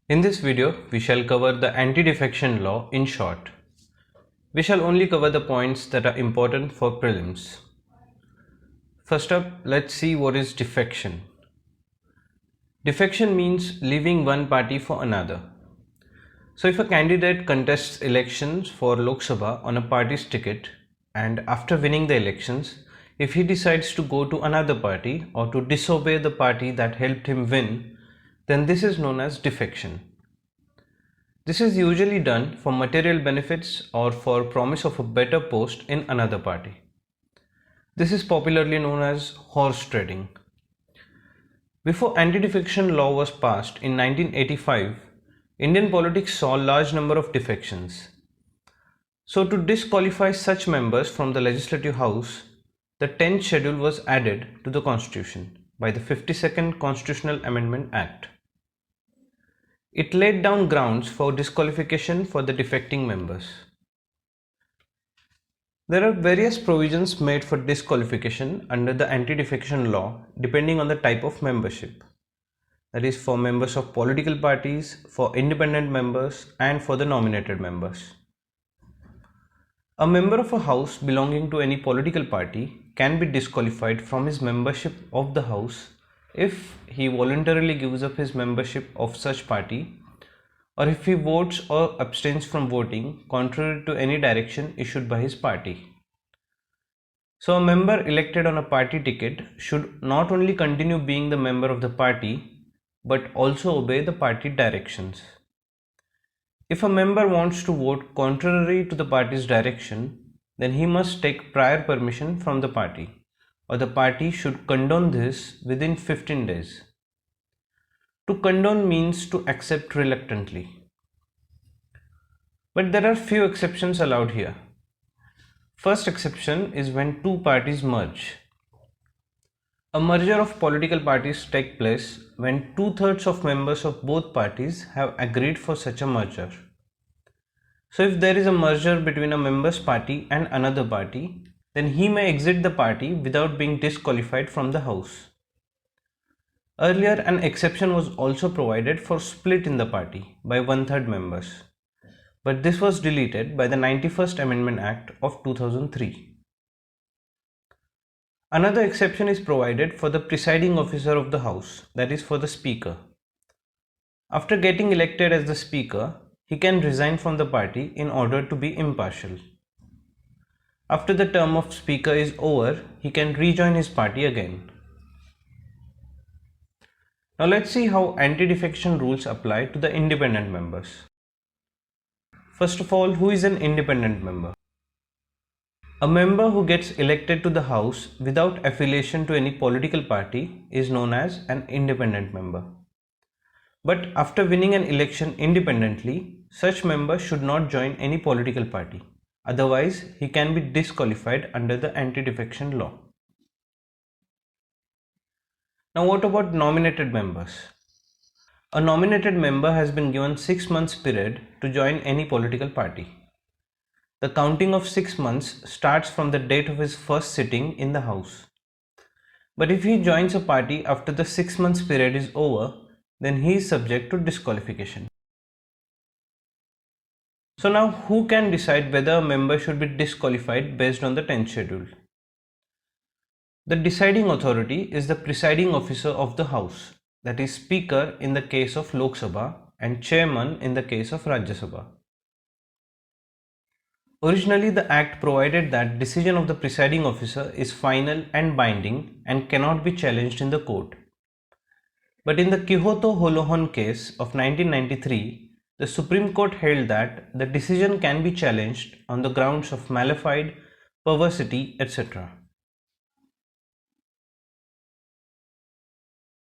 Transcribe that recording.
In this video, we shall cover the anti-defection law in short. We shall only cover the points that are important for prelims. First up, let's see what is defection. Defection means leaving one party for another. So if a candidate contests elections for Lok Sabha on a party's ticket and after winning the elections, if he decides to go to another party or to disobey the party that helped him win, then this is known as defection. This is usually done for material benefits or for promise of a better post in another party. This is popularly known as horse trading. Before anti-defection law was passed in 1985, Indian politics saw a large number of defections. So to disqualify such members from the Legislative House, the 10th schedule was added to the Constitution by the 52nd Constitutional Amendment Act. It laid down grounds for disqualification for the defecting members. There are various provisions made for disqualification under the anti-defection law depending on the type of membership. That is for members of political parties, for independent members, and for the nominated members. A member of a house belonging to any political party can be disqualified from his membership of the house if he voluntarily gives up his membership of such party, or if he votes or abstains from voting contrary to any direction issued by his party. So a member elected on a party ticket should not only continue being the member of the party, but also obey the party directions. If a member wants to vote contrary to the party's direction, then he must take prior permission from the party, or the party should condone this within 15 days. To condone means to accept reluctantly. But there are few exceptions allowed here. First exception is when two parties merge. A merger of political parties takes place when 2/3 of members of both parties have agreed for such a merger. So if there is a merger between a member's party and another party, then he may exit the party without being disqualified from the house. Earlier, an exception was also provided for split in the party by 1/3 members, but this was deleted by the 91st Amendment Act of 2003. Another exception is provided for the presiding officer of the house, that is for the speaker. After getting elected as the speaker, he can resign from the party in order to be impartial. After the term of speaker is over, he can rejoin his party again. Now let's see how anti-defection rules apply to the independent members. First of all, who is an independent member? A member who gets elected to the house without affiliation to any political party is known as an independent member. But after winning an election independently, such member should not join any political party. Otherwise, he can be disqualified under the anti-defection law. Now what about nominated members? A nominated member has been given 6 months period to join any political party. The counting of 6 months starts from the date of his first sitting in the house. But if he joins a party after the 6 months period is over, then he is subject to disqualification. So now who can decide whether a member should be disqualified based on the 10th schedule? The deciding authority is the presiding officer of the house, that is speaker in the case of Lok Sabha and chairman in the case of Rajya Sabha. Originally, the Act provided that decision of the presiding officer is final and binding and cannot be challenged in the court. But in the Quijotto-Holohan case of 1993, the Supreme Court held that the decision can be challenged on the grounds of malafide, perversity, etc.